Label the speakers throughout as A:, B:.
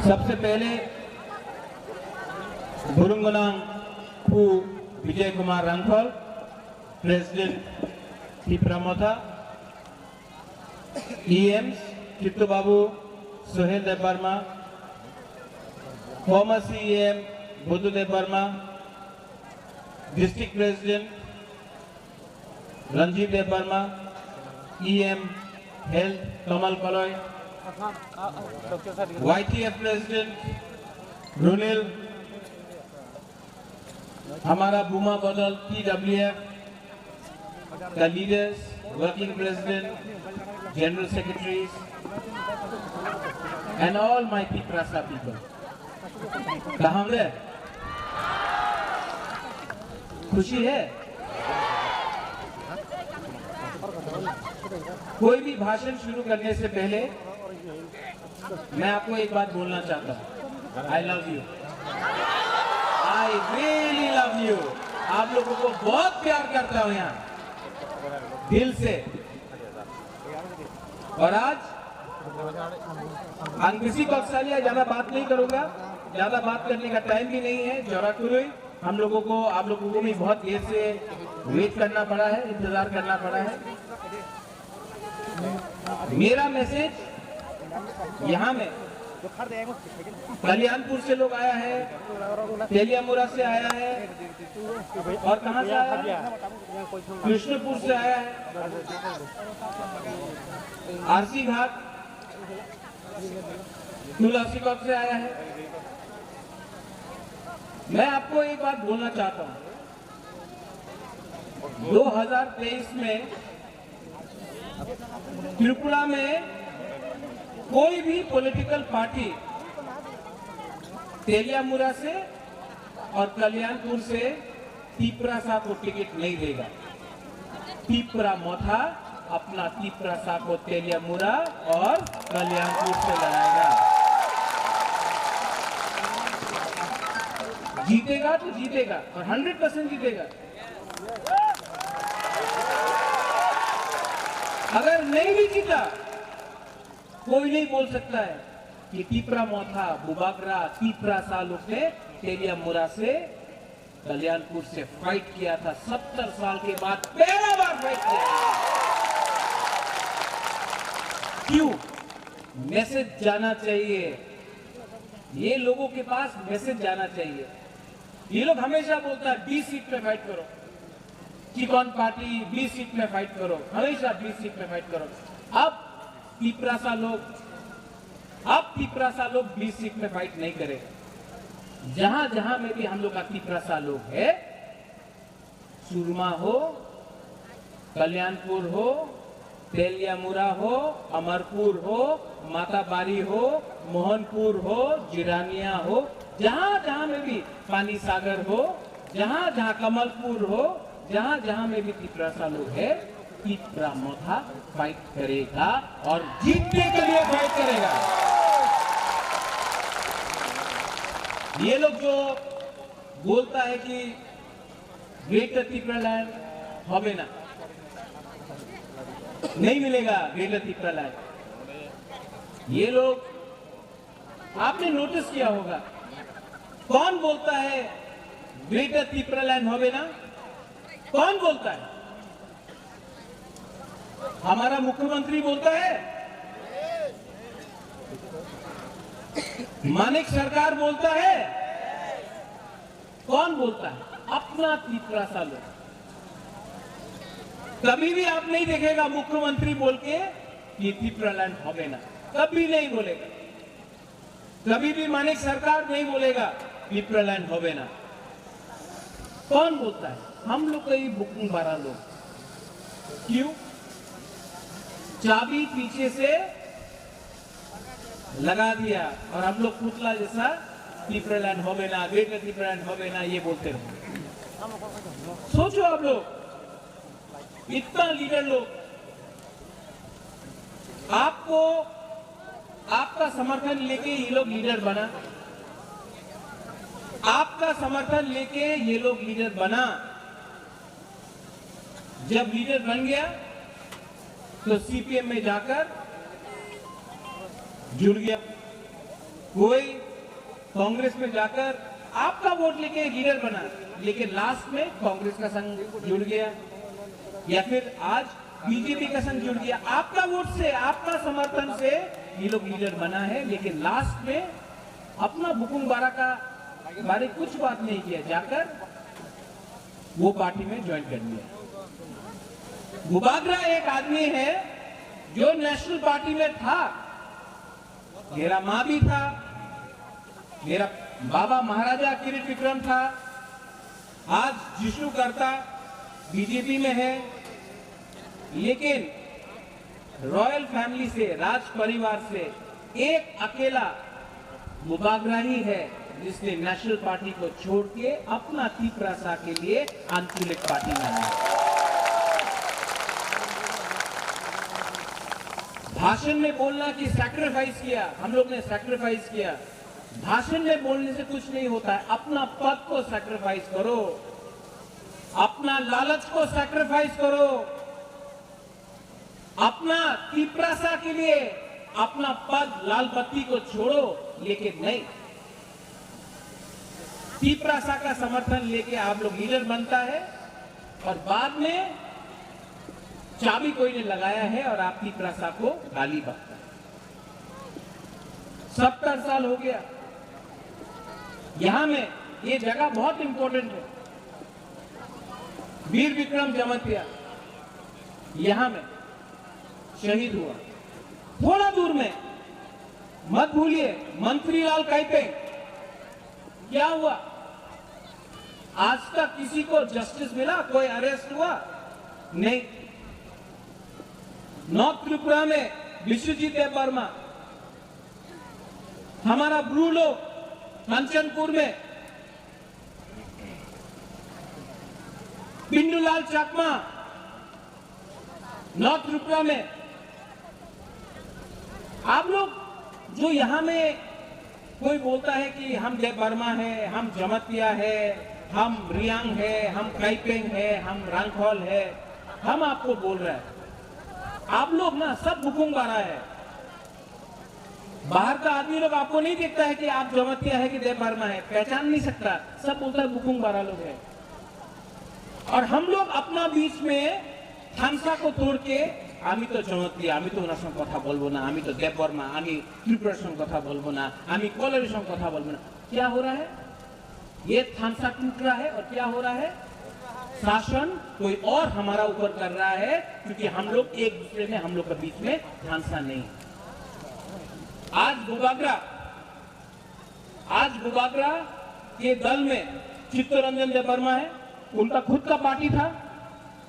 A: सबसे पहले Burungnang Pu Bijay Kumar Rangkhal, president Tripura Motha, EMs Chittu Babu Sohel Debbarma, former CEM Buddhadev Varma, district president Ranjit Debbarma, EM health Kamal Kalai, YTF president Runil, हमारा बुमा बदल TWF का leaders, working president, general secretaries and all my Tiprasa people. कहाँ है? खुशी है? कोई भी भाषण शुरू करने से पहले मैं आपको एक बात बोलना चाहता हूँ। I love you. I really love you. आप लोगों को बहुत प्यार करता हूँ यहाँ, दिल से। और आज अंग्रेजी कौशल्या ज्यादा बात नहीं करूंगा, ज्यादा बात करने का टाइम भी नहीं है। जोराकुरुई हम लोगों को, आप लोगों को भी बहुत देर से वेट करना पड़ा है, इंतजार करना पड़ा है। मेरा मैसेज यहाँ में कल्याणपुर से लोग आया है, तेलियामुरा से आया है, और कहाँ से आया है? कृष्णपुर से आया है, आरसी घाट, तुलसीबाग से आया है। मैं आपको एक बात बोलना चाहता हूं, 2023 में त्रिपुरा में कोई भी पॉलिटिकल पार्टी तेलियामुरा से और कल्याणपुर से तिपरासा को टिकट नहीं देगा। तिपरा मोथा अपना तिपरासा को तेलियामुरा और कल्याणपुर से लड़ाएगा। जीतेगा तो जीतेगा, और 100% जीतेगा। अगर नहीं भी जीता, कोई नहीं बोल सकता है कि तिपरा मोथा बुबागरा तिपरासा लोग ने तेलियामुरा से कल्याणपुर से फाइट किया था। 70 साल के बाद पहला बार फाइट किया। क्यों? मैसेज जाना चाहिए, ये लोगों के पास मैसेज जाना चाहिए। ये लोग हमेशा बोलता है 20 सीट पे फाइट करो, चिकॉन पार्टी 20 सीट में फाइट करो, हमेशा 20 सीट में फाइट करो। अब तिपरासा लोग 20 सीट में फाइट नहीं करेगा। जहां जहां में भी हम लोग का तिपरासा लोग है, सुरमा हो, कल्याणपुर हो, तेलियामुरा हो, अमरपुर हो, माताबारी हो, मोहनपुर हो, जिरानिया हो, जहां जहां में भी पानी सागर हो, जहां जहां कमलपुर हो, जहां जहां में भी तिपरासा लोग है, तिपरा मोथा फाइट करेगा और जीतने के लिए फाइट करेगा। ये लोग जो बोलता है कि ग्रेटर त्रिपुरा लैंड होवे ना, नहीं मिलेगा ग्रेटर त्रिपुरा लैंड। ये लोग, आपने नोटिस किया होगा, कौन बोलता है ग्रेटर त्रिपुरा लैंड होवे ना? कौन बोलता है? हमारा मुख्यमंत्री बोलता है, मानिक सरकार बोलता है। कौन बोलता है? अपना तिपरासा लोग। कभी भी आप नहीं देखेगा मुख्यमंत्री बोल के ये त्रिपुरा लैंड होवे ना, कभी नहीं बोलेगा। कभी भी मानिक सरकार नहीं बोलेगा त्रिपुरा लैंड होवे ना। कौन बोलता है? हम लोग कई बुकिंग 12 लोग। क्यों? चाबी पीछे से लगा दिया और हम लोग पुतला जैसा त्रिपुरा लैंड होवे ना, ग्रेटर त्रिपुरा लैंड होवे ना, ये बोलते रहे। सोचो आप लोग, इतना लीडर लोग, आपको आपका समर्थन लेके ये लोग लीडर बना, आपका समर्थन लेके ये लोग लीडर बना। जब लीडर बन गया तो CPM में जाकर जुड़ गया। कोई कांग्रेस में जाकर आपका वोट लेके लीडर बना, लेकिन लास्ट में कांग्रेस का संग जुड़ गया, या फिर आज बीजेपी का संग जुड़ गया। आपका वोट से, आपका समर्थन से ये लोग लीडर बना है, लेकिन लास्ट में अपना बुकुम बारा का बारे कुछ बात नहीं किया, जाकर वो पार्टी में ज्वाइन कर लिया। बुबागरा एक आदमी है जो नेशनल पार्टी में था, मेरा माँ भी था, मेरा बाबा महाराजा किरीट विक्रम था, आज जिष्णु करता बीजेपी में है, लेकिन रॉयल फैमिली से, राज परिवार से एक अकेला बुबागरा ही है जिसने नेशनल पार्टी को छोड़ के अपना तीपरासा के लिए आंचलिक पार्टी बनाई। भाषण में बोलना कि सैक्रिफाइस किया, हम लोग ने सैक्रिफाइस किया। भाषण में बोलने से कुछ नहीं होता है, अपना पद को सैक्रिफाइस करो, अपना लालच को सैक्रिफाइस करो, अपना तीपरासा के लिए अपना पद, लाल बत्ती को छोड़ो, लेकिन नहीं, तीपरासा का समर्थन लेके आप लोग लीडर बनता है और बाद में चाबी कोई ने लगाया है और आप तीपरासा को गाली बकता है। 70 साल हो गया यहां में, ये जगह बहुत इंपॉर्टेंट है। वीर विक्रम जमतिया यहां में शहीद हुआ। थोड़ा दूर में, मत भूलिए, मंत्रीलाल काइपेंग, क्या हुआ? आज तक किसी को जस्टिस मिला? कोई अरेस्ट हुआ? नहीं। नॉर्थ त्रिपुरा में विश्वजीत देवबर्मा, हमारा ब्रूलो कंचनपुर में पिंडूलाल चाकमा, नॉर्थ त्रिपुरा में आप लोग जो यहां में कोई बोलता है कि हम देवबर्मा है, हम जमतिया है, हम रियांग है, हम काइपेंग है, हम रंगखोल है, हम आपको बोल रहे हैं, आप लोग ना सब बुकुम बारा है। बाहर का आदमी लोग आपको नहीं देखता है कि आप जमतिया है कि देवबर्मा है, पहचान नहीं सकता, सब बोलता है बुकुम बारा लोग है। और हम लोग अपना बीच में थानसा को तोड़ के आमी तो जमतिया, आमी तो ओनार संग कथा बोलबो ना, आमी तो देवबर्मा, आमी त्रिपुरार संग कथा बोलबो ना, आमी कोलारेर संग कथा बोलबो ना। क्या हो रहा है? ये थानसा टूट रहा है और क्या हो रहा है? शासन कोई और हमारा ऊपर कर रहा है, क्योंकि हम लोग एक दूसरे में, हम लोग के बीच में थानसा नहीं। आज बुबागरा के दल में चित्तरंजन देवबर्मा है, उनका खुद का पार्टी था,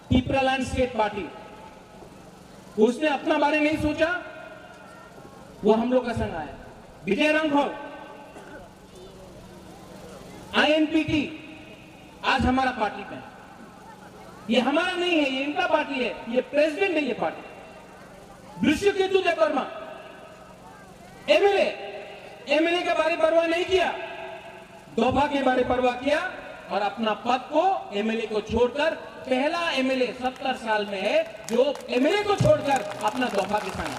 A: तीपरालैंड स्टेट पार्टी। उसने अपना बारे नहीं सोचा, वो हम लोग का संग आया। विजय रंगखोल, आईएनपीटी आज हमारा पार्टी में, ये हमारा नहीं है, ये इनका पार्टी है, ये प्रेसिडेंट है ये पार्टी। विश्वकेतु देवबर्मा एमएलए के बारे परवाह नहीं किया, दोभा के बारे परवाह किया और अपना पद को, एमएलए को छोड़कर, पहला एमएलए 70 साल में है जो एमएलए को छोड़कर अपना दोभा के संग।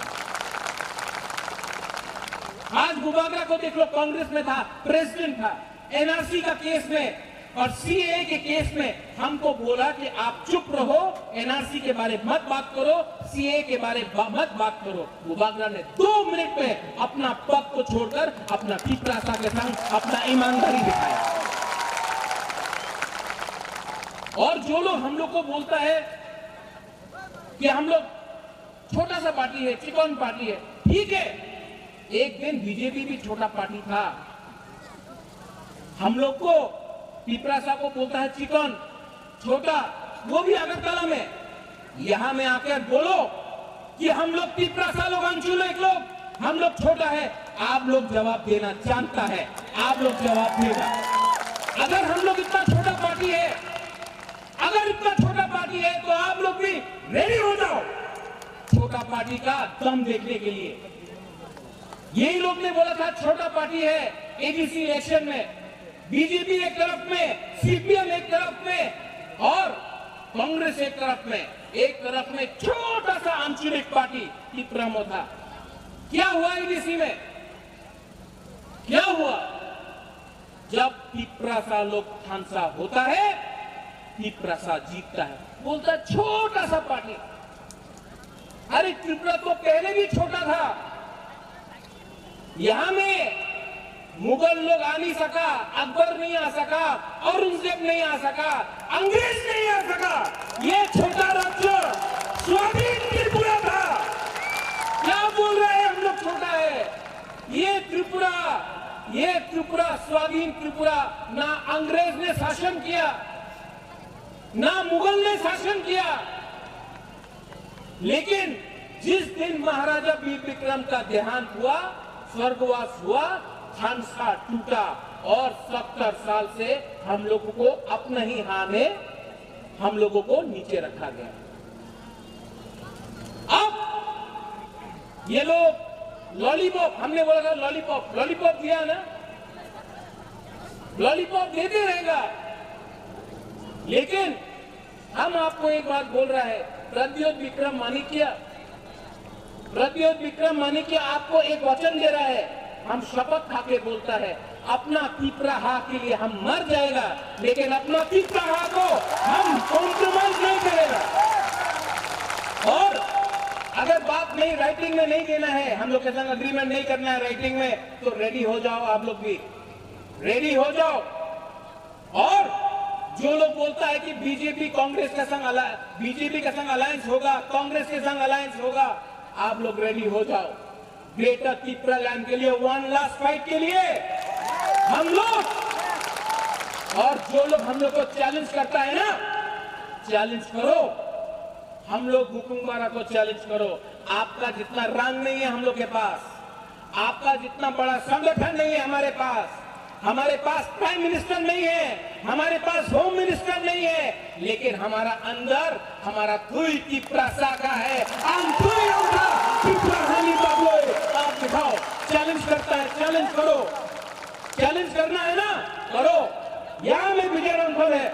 A: आज बुबागरा को देख लो, कांग्रेस में था, प्रेसिडेंट था, एनआरसी का केस में और सीएए के केस में हमको बोला कि आप चुप रहो, एनआरसी के बारे मत बात करो, सीएए के बारे मत बात करो। बुबागरा ने 2 मिनट में अपना पद को छोड़कर अपना तीपरासा के संग अपना ईमानदारी दिखाया। और जो लोग हम लोग को बोलता है कि हम लोग छोटा सा पार्टी है, चिकन पार्टी है, ठीक है, एक दिन बीजेपी भी छोटा पार्टी था। हम लोग को तीपरासा को बोलता है चिकन, छोटा, वो भी अगरतला में। यहां में आकर बोलो कि हम लोग तीपरासा लोग, आंचलिक लोग, हम लोग छोटा है, आप लोग जवाब देना जानता है, आप लोग जवाब देगा। अगर हम लोग इतना छोटा पार्टी है, अगर इतना छोटा पार्टी है तो आप लोग भी रेडी हो जाओ छोटा पार्टी का दम देखने के लिए। यही लोग ने बोला था छोटा पार्टी है, एडीसी इलेक्शन में बीजेपी एक तरफ में, सीपीएम एक तरफ में और कांग्रेस एक तरफ में छोटा सा आंचलिक पार्टी त्रिपुरा था। क्या हुआ एडीसी में? जब तिप्रासा लोकठांसा होता है, तिप्रासा जीतता है। बोलता है छोटा सा पार्टी। अरे त्रिपुरा तो पहले भी छोटा था, यहां में मुगल लोग आ नहीं सका, अकबर नहीं आ सका, औरंगजेब नहीं आ सका, अंग्रेज नहीं आ सका। ये छोटा राज्य स्वाधीन त्रिपुरा था। क्या बोल रहे हैं हम लोग छोटा है? ये त्रिपुरा स्वाधीन त्रिपुरा, ना अंग्रेज ने शासन किया, ना मुगल ने शासन किया। लेकिन जिस दिन महाराजा वीर विक्रम का देहांत हुआ, स्वर्गवास हुआ, खानसा टूटा और 70 साल से हम लोगों को अपना ही हाथ में हम लोगों को नीचे रखा गया। अब ये लोग लॉलीपॉप, हमने बोला था लॉलीपॉप दिया ना, लॉलीपॉप देते रहेगा। लेकिन हम आपको एक बात बोल रहा है, प्रद्योत विक्रम माणिक्य आपको एक वचन दे रहा है, हम शपथ खाके बोलता है, अपना तिप्राहा के लिए हम मर जाएगा, लेकिन अपना तिप्राहा को हम कॉम्प्रोमाइज नहीं करेगा। और अगर बात नहीं राइटिंग में नहीं देना है, हम लोग के संग अग्रीमेंट नहीं करना है राइटिंग में, तो रेडी हो जाओ, आप लोग भी रेडी हो जाओ। और जो लोग बोलता है कि बीजेपी कांग्रेस के संग अलायंस होगा, कांग्रेस के संग अलायंस होगा, आप लोग रेडी हो जाओ। ग्रेटर त्रिपुरा लैंड के लिए वन लास्ट फाइट के लिए हम लोग, और जो लोग हम लोग को चैलेंज करता है ना, चैलेंज करो, हम लोग हुकुमबारा को चैलेंज करो। आपका जितना रंग नहीं है हम लोग के पास, आपका जितना बड़ा संगठन नहीं है हमारे पास प्राइम मिनिस्टर नहीं है, हमारे पास होम मिनिस्टर नहीं है, लेकिन हमारा अंदर हमारा थुई तिप्रासा का है। आप दिखाओ, चैलेंज करता है, चैलेंज करो, चैलेंज करना है ना, करो। यहां में विजय रांखल है,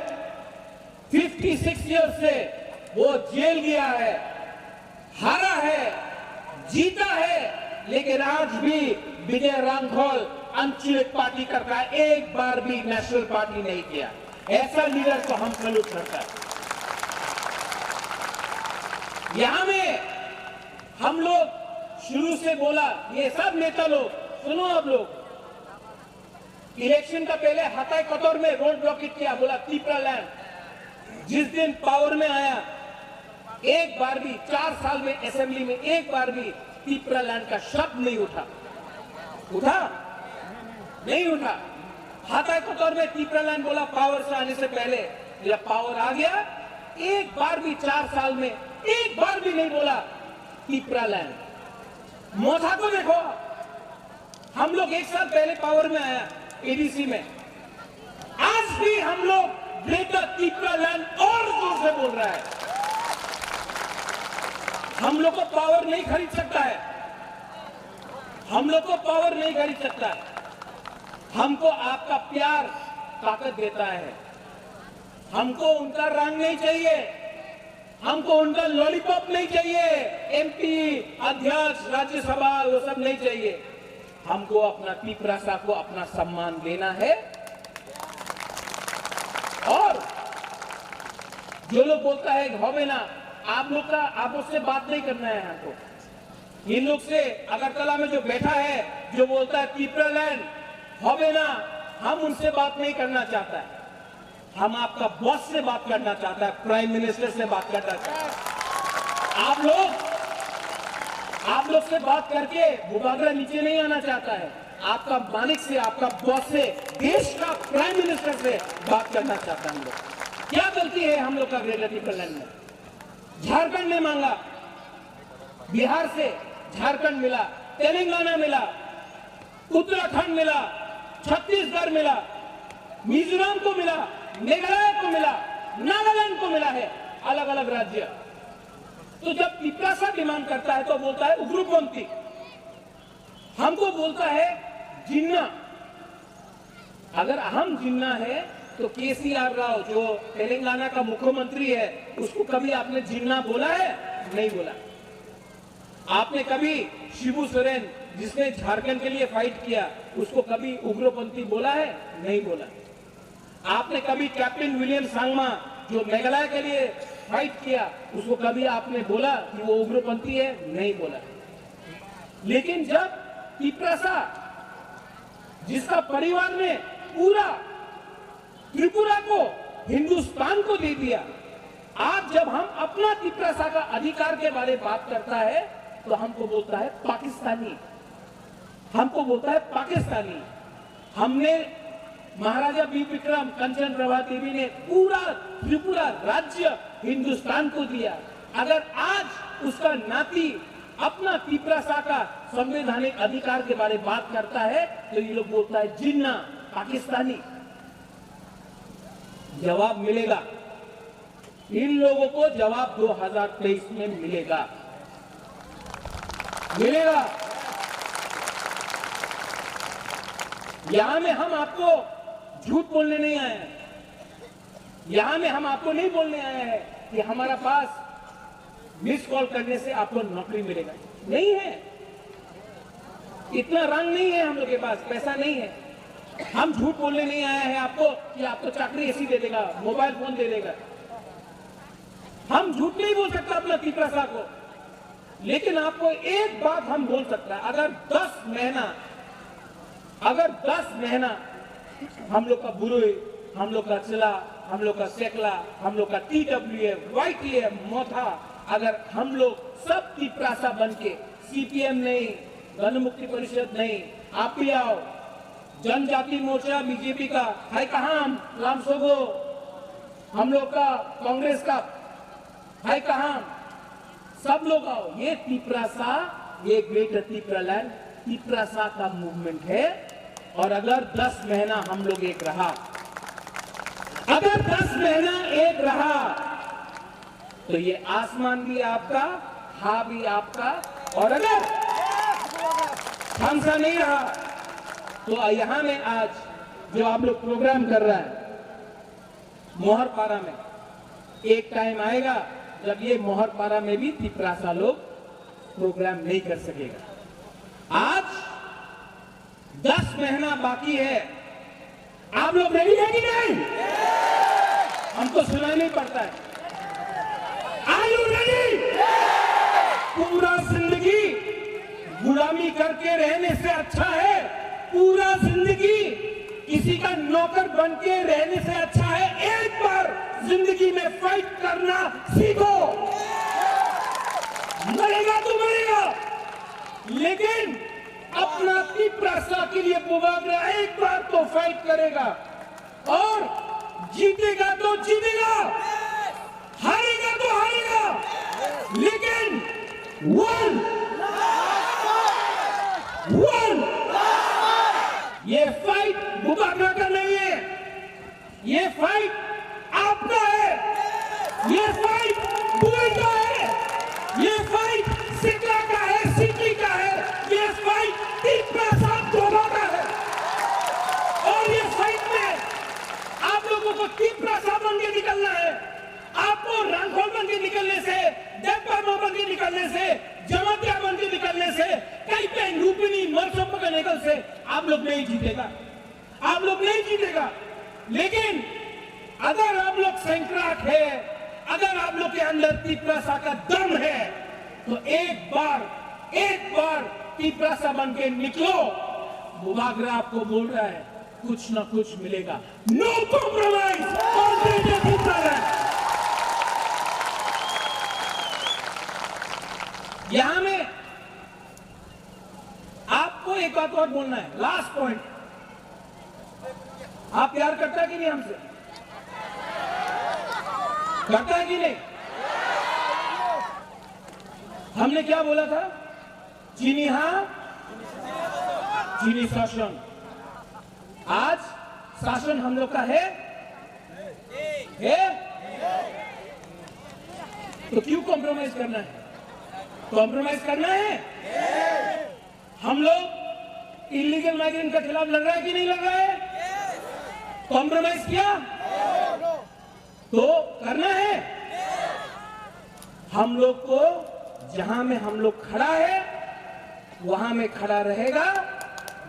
A: 56 ईयर्स से वो जेल गया है, हारा है, जीता है, लेकिन आज भी विजय रांखल आंचलिक पार्टी करता है, एक बार भी नेशनल पार्टी नहीं किया। ऐसा लीडर को हम सैल्यूट करता है। यहां में हम लोग शुरू से बोला, ये सब नेता लोग सुनो, आप लोग इलेक्शन का पहले हताई कतौर में रोड ब्लॉकेट किया, बोला त्रिपुरा लैंड। जिस दिन पावर में आया, एक बार भी 4 साल में असेंबली में एक बार भी त्रिपुरा लैंड का शब्द नहीं उठा नहीं उठा। हाथा कतौर में त्रिपुरा लैंड बोला पावर से आने से पहले, जब पावर आ गया एक बार भी 4 साल में एक बार भी नहीं बोला त्रिपुरा लैंड। मोथा को देखो, हम लोग 1 साल पहले पावर में आया एडीसी में, आज भी हम लोग ग्रेटर त्रिपुरा लैंड और जोर से बोल रहा है। हम लोग को पावर नहीं खरीद सकता है, हम लोग को पावर नहीं खरीद सकता है। हमको आपका प्यार ताकत देता है। हमको उनका रंग नहीं चाहिए, हमको उनका लॉलीपॉप नहीं चाहिए, एमपी अध्यक्ष राज्यसभा वो सब नहीं चाहिए। हमको अपना तिप्रासा को अपना सम्मान देना है। और जो लोग बोलता है होवे ना, आप लोग का आपस से बात नहीं करना है हमको। इन लोग से अगरतला में जो बैठा है, जो बोलता है त्रिपुरा लैंड होवे ना, हम उनसे बात नहीं करना चाहता है। हम आपका बॉस से बात करना चाहता है, प्राइम मिनिस्टर से बात करना चाहता है। आप लोग से बात करके बुबागरा नीचे नहीं आना चाहता है। आपका मालिक से, आपका बॉस से, देश का प्राइम मिनिस्टर से बात करना चाहता है। हम लोग क्या गलती है हम लोग का ग्रेटर त्रिपुरा लैंड में? झारखंड ने मांगा, बिहार से झारखंड मिला, तेलंगाना मिला, उत्तराखंड मिला, छत्तीसगढ़ मिला, मिजोरम को मिला, मेघालय को मिला, नागालैंड को मिला है, अलग अलग राज्य। तो जब तिप्रासा डिमांड करता है तो बोलता है उग्रपंथी, हमको बोलता है जिन्ना। अगर हम जिन्ना है तो केसीआर राव जो तेलंगाना का मुख्यमंत्री है, उसको कभी आपने जिन्ना बोला है? नहीं बोला। आपने कभी शिबू सोरेन जिसने झारखंड के लिए फाइट किया, उसको कभी उग्रपंथी बोला है? नहीं बोला। आपने कभी कैप्टन विलियम सांगमा जो मेघालय के लिए फाइट किया, उसको कभी आपने बोला कि वो उग्रपंथी है? नहीं बोला। लेकिन जब तिप्रासा, जिसका परिवार ने पूरा त्रिपुरा को, हिंदुस्तान को दे दिया, आज जब हम अपना तिप्रासा का अधिकार के बारे में बात करता है तो हमको बोलता है पाकिस्तानी, हमको बोलता है पाकिस्तानी। हमने महाराजा बी विक्रम, कंचन प्रभा देवी ने पूरा त्रिपुरा राज्य हिंदुस्तान को दिया। अगर आज उसका नाती अपना तिप्रासा का संवैधानिक अधिकार के बारे में बात करता है तो ये लोग बोलता है जिन्ना, पाकिस्तानी। जवाब मिलेगा, इन लोगों को जवाब 2023 में मिलेगा। यहां में हम आपको झूठ बोलने नहीं आए हैं, यहां में हम आपको नहीं बोलने आए हैं कि हमारा पास मिस कॉल करने से आपको नौकरी मिलेगा। नहीं है, इतना रंग नहीं है हम लोग के पास, पैसा नहीं है। हम झूठ बोलने नहीं आए हैं आपको कि आपको चाकरी ऐसी दे देगा, मोबाइल फोन दे देगा। हम झूठ नहीं बोल सकता अपना तिप्रासा को, लेकिन आपको एक बात हम बोल सकता है, अगर 10 महीना हम लोग का बुरुई, हम लोग का चिला, हम लोग का सेकला, हम लोग का TWA, YTA, मोथा, अगर हम लोग सब तिप्रासा बन के, CPM नहीं, गण मुक्ति परिषद नहीं, आप भी आओ, जनजाति मोर्चा बीजेपी का है कहां, लामसोगो, हम लोग का कांग्रेस का है कहां, सब लोग आओ। ये तिप्रासा, ये ग्रेटर तिप्रालैंड तिप्रासा का मूवमेंट है। और अगर 10 महीना हम लोग एक रहा, अगर 10 महीना एक रहा तो ये आसमान भी आपका, हा भी आपका। और अगर हमसा नहीं रहा तो यहां में आज जो आप लोग प्रोग्राम कर रहा है मोहरपारा में, एक टाइम आएगा जब ये मोहरपारा में भी तिप्रासा लोग प्रोग्राम नहीं कर सकेगा। आज 10 महीना बाकी है, आप लोग रेडी है कि नहीं? हमको सुनाई नहीं पड़ता है। Are you ready? पूरा जिंदगी गुलामी करके रहने से अच्छा है, पूरा जिंदगी किसी का नौकर बन के रहने से अच्छा है एक बार जिंदगी में फाइट करना सीखो। मरेगा तो मरेगा, लेकिन अपना तिप्रासा के लिए बुबागरा एक बार तो फाइट करेगा और जीतेगा तो जीतेगा, हारेगा तो हारेगा, लेकिन वन ये फाइट बुबागरा का नहीं है, ये फाइट आपका है, ये फाइट बुई का है, ये फाइट सिकला का है, सिकली का है, ये फाइट तिप्रासा दोनों का है। और ये फाइट में आप लोगों को तिप्रासा बन के निकलना है। आपको रंगोल बन के निकलने से, डेप्पा बन के निकलने से, जमातिया बन के निकलने से, कई पे रूपिनी मरसम का निकल से आप लोग नहीं जीतेगा, आप लोग नहीं जीतेगा। लेकिन अगर आप लोग संक्रांत है, अगर आप लोग के अंदर तिप्रासा का दम है तो एक बार तिप्रासा बन के निकलो। बुबागरा आपको बोल रहा है कुछ ना कुछ मिलेगा। No compromise on greater Tipraland. यहां में आपको एक बात और बोलना है, लास्ट पॉइंट। आप प्यार करता है कि नहीं हमसे? करता है कि नहीं? हमने क्या बोला था? चीनी हां, चीनी शासन। आज शासन हम लोग का है? तो क्यों कॉम्प्रोमाइज करना है? कॉम्प्रोमाइज करना है? हम लोग इलीगल माइग्रेंट के खिलाफ लड़ रहा है कि नहीं लड़ रहा है? कॉम्प्रोमाइज किया तो करना है। हम लोग को जहां में हम लोग खड़ा है वहां में खड़ा रहेगा,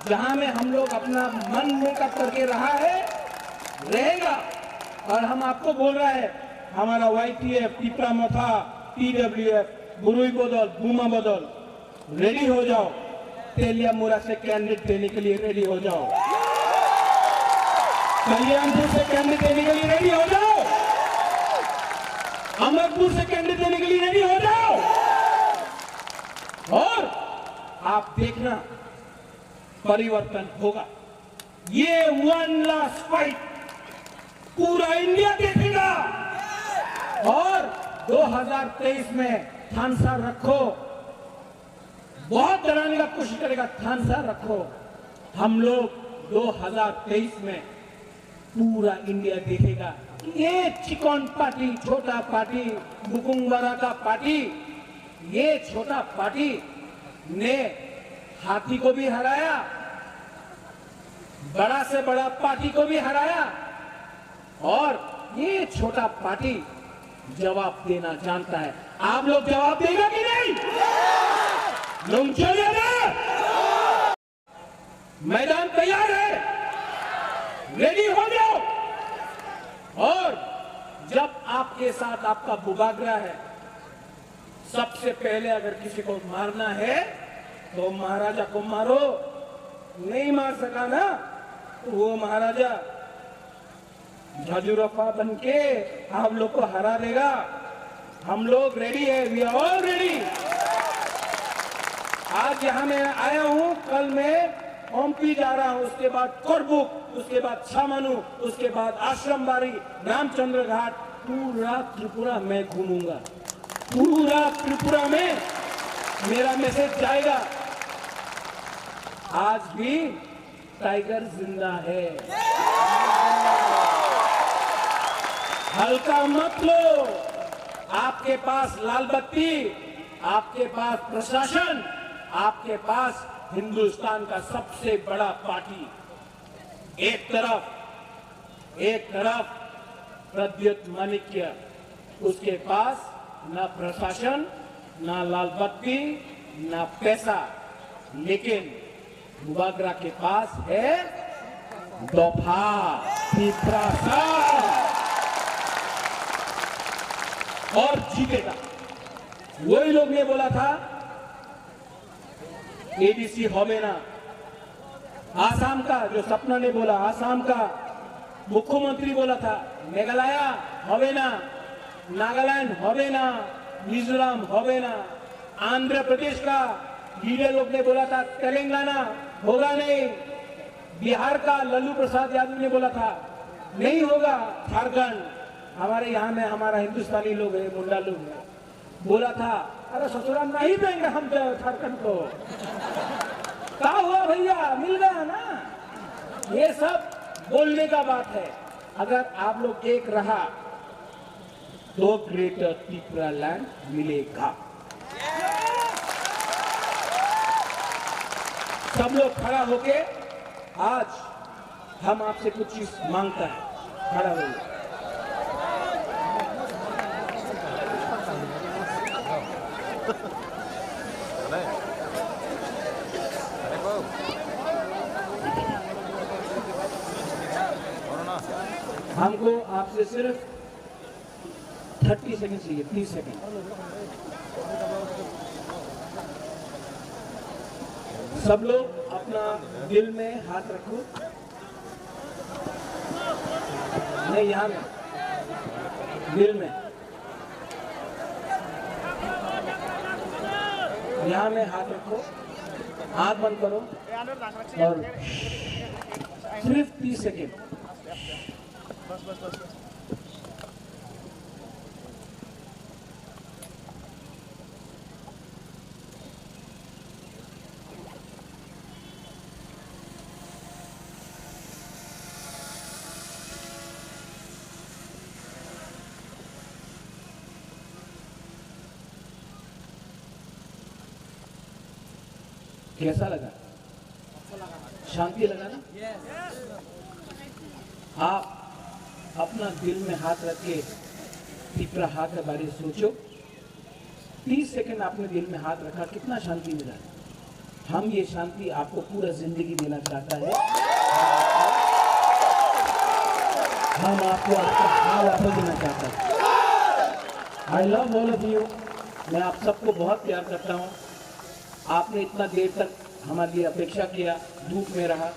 A: जहां में हम लोग अपना मन मेकअप करके रहा है रहेगा। और हम आपको बोल रहा है, हमारा YTF, टिपरा मथा, TWF, बुरुई बदल, बुमा बदल, रेडी हो जाओ। तेलिया मुरा से कैंडिडेट देने के लिए रेडी हो जाओ। कल्याणपुर से कैंडिडेट देने के लिए रेडी हो जाओ। अमरपुर से कैंडिडेट देने के लिए रेडी हो जाओ। और आप देखना परिवर्तन होगा। ये वन लास्ट फाइट पूरा इंडिया देखेगा। और 2023 में थानसा रखो, बहुत डराने का कोशिश करेगा, थानसा रखो। हम लोग 2023 में पूरा इंडिया देखेगा। ये चिकन पार्टी, छोटा पार्टी, बुकुंगवारा का पार्टी, ये छोटा पार्टी ने हाथी को भी हराया, बड़ा से बड़ा पार्टी को भी हराया। और ये छोटा पार्टी जवाब देना जानता है। आप लोग जवाब देगा कि नहीं? लोग चलिए ना, मैदान तैयार है, रेडी हो जाओ। और जब आपके साथ आपका बुगागरा है, सबसे पहले अगर किसी को मारना है तो महाराजा को मारो। नहीं मार सका ना तो वो महाराजा झाजुरफा बनके आप लोग को हरा देगा। हम लोग रेडी है, वी आर ऑल रेडी। आज यहां मैं आया हूं, कल मैं ओमपी जा रहा हूं, उसके बाद कोरबुक, उसके बाद छामानू, उसके बाद आश्रमबाड़ी, रामचंद्र घाट, पूरा त्रिपुरा मैं घूमूंगा। पूरा त्रिपुरा में मेरा मैसेज जाएगा। आज भी टाइगर जिंदा है, हल्का मत लो। आपके पास लाल बत्ती, आपके पास प्रशासन, आपके पास हिंदुस्तान का सबसे बड़ा पार्टी। एक तरफ प्रद्युत माणिक्य, उसके पास ना प्रशासन, ना लाल बत्ती, ना पैसा, लेकिन बुगागरा के पास है दोफा, पिपरासा, और जीतेगा। वही लोग ने बोला था एडीसी होवे ना, आसाम का जो सपना ने बोला, आसाम का मुख्यमंत्री बोला था मेघालय होवे ना, नागालैंड होवे ना, मिजोरम होवे ना, आंध्र प्रदेश का लीडर लोग ने बोला था तेलंगाना होगा नहीं, बिहार का लल्लू प्रसाद यादव ने बोला था नहीं होगा, झारखंड, हमारे यहाँ में हमारा हिंदुस्तानी लोग है, मुंडा लोग है, बोला था अरे ससुराल नहीं देंगे हम झारखंड को। क्या हुआ भैया, मिल गया ना। ये सब बोलने का बात है। अगर आप लोग एक रहा तो ग्रेटर त्रिपुरा लैंड मिलेगा। सब लोग खड़ा होके आज हम आपसे कुछ चीज मांगता है, खड़ा होइए। हमको आपसे सिर्फ 30 सेकंड चाहिए, 30 सेकंड। सब लोग अपना दिल में हाथ रखो। नहीं, यहाँ में दिल में, यहाँ में हाथ रखो, हाथ बंद करो और सिर्फ 30 सेकंड। कैसा लगा? शांति लगा ना? आप अपना दिल में हाथ रख के त्रिपुरा हाथ के बारे में सोचो। 30 सेकंड आपने दिल में हाथ रखा, कितना शांति मिला। हम ये शांति आपको पूरा जिंदगी देना चाहता है। हम आपको आपका भाव वापस देना चाहता है। I love all of you. मैं आप सबको बहुत प्यार करता हूँ। आपने इतना देर तक हमारे लिए अपेक्षा किया, धूप में रहा।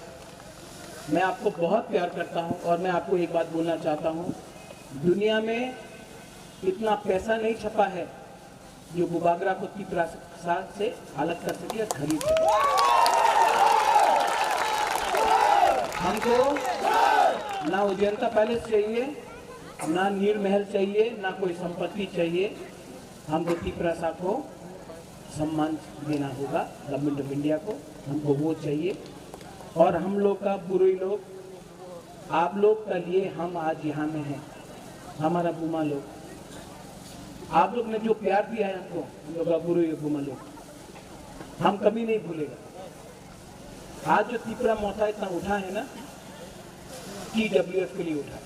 A: मैं आपको बहुत प्यार करता हूँ और मैं आपको एक बात बोलना चाहता हूँ, दुनिया में इतना पैसा नहीं छपा है जो बुबागरा को प्रसाद से अलग कर सके या खरीद सके। हमको ना उजैंता पैलेस चाहिए, ना नीर महल चाहिए, ना कोई संपत्ति चाहिए। हमको तिपरासा को सम्मान देना होगा, गवर्नमेंट ऑफ इंडिया को, हमको वो चाहिए। और हम लोग का बुरुई लोग, आप लोग का लिए हम आज यहाँ में हैं, हमारा बुमा लोग, आप लोग ने जो प्यार दिया है हमको, हम लोग का बुरुई बुमा लोग, हम कभी नहीं भूलेगा। आज जो तिपरा मोर्चा इतना उठा है ना, TWF के लिए उठा,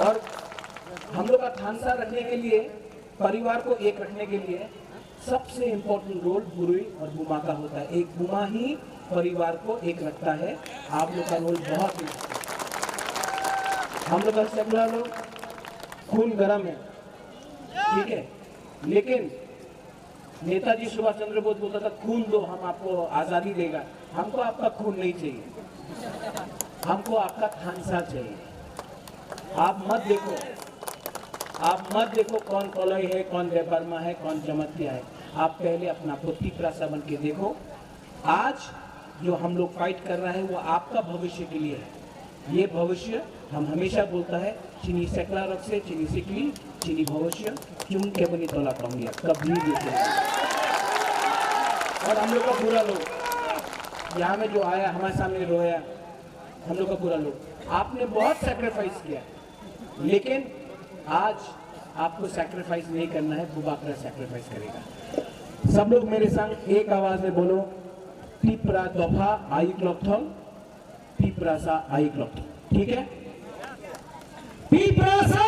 A: और हम लोग का थानसा रखने के लिए, परिवार को एक रखने के लिए सबसे इम्पोर्टेंट रोल बुरुई और बुमा का होता है। एक बुमा ही परिवार को एक रखता है। आप लोग का रोल बहुत ही, हम लोग का सेकुलर लोग खून गरम है, ठीक है, लेकिन नेताजी सुभाष चंद्र बोस बोलता था खून दो हम आपको आजादी देगा। हमको आपका खून नहीं चाहिए, हमको आपका थानसा चाहिए। आप मत देखो कौन कोलई है, कौन देबर्मा है, कौन जमतिया है। आप पहले अपना को तिपरासा बन के देखो। आज जो हम लोग फाइट कर रहे हैं वो आपका भविष्य के लिए है। ये भविष्य हम हमेशा बोलता है, चीनी सेकला रख से चीनी सिकली चीनी भविष्य चुन के बनी तोला पाऊंगा कभी भी। और हम लोग का पूरा लोग यहाँ में जो आया हमारे सामने रोया, हम लोग का पूरा लोग, आपने बहुत सैक्रिफाइस किया, लेकिन आज आपको सैक्रिफाइस नहीं करना है, बुबागरा सैक्रिफाइस करेगा। सब लोग मेरे संग एक आवाज में बोलो, तिपरा दोफा आई क्लॉकथोंग, तिपरासा आई क्लॉकथोंग, ठीक है? तिपरासा,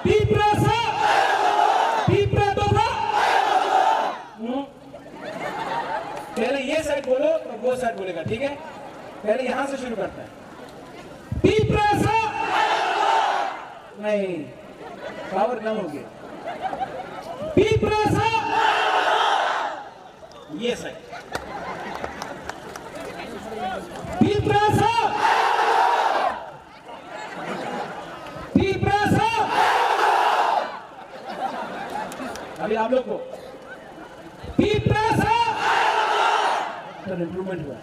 A: तिपरासा, तिपरा दोफा। पहले ये साइड बोलो तो वो साइड बोलेगा, ठीक है? पहले यहां से शुरू करता है, तिपरासा। नहीं, पावर कम हो गया। तिपरासा, ये साइड, तिपरासा, तिपरासा। अभी आप लोग को तिपरासा तो इंप्रूवमेंट हुआ।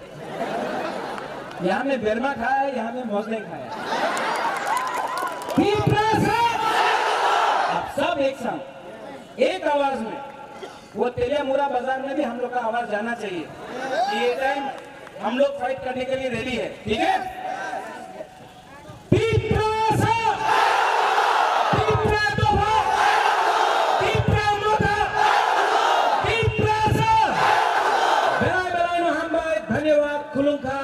A: यहां में बेरमा खाया है, यहां में मौज नहीं खाया। आप सब एक साथ एक आवाज में, वो तेलियामुरा बाजार में भी हम लोग का आवाज जाना चाहिए। ये टाइम हम लोग फाइट करने के लिए रेडी है, ठीक है? तिपरासा, तिपरा दोफा, तिपरा मोटा, तिपरासा। बेराय बेराय नो हम भाई, धन्यवाद, खुलुंखा,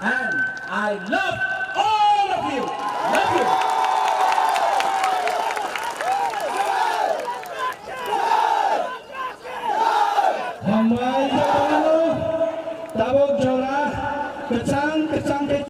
A: and I love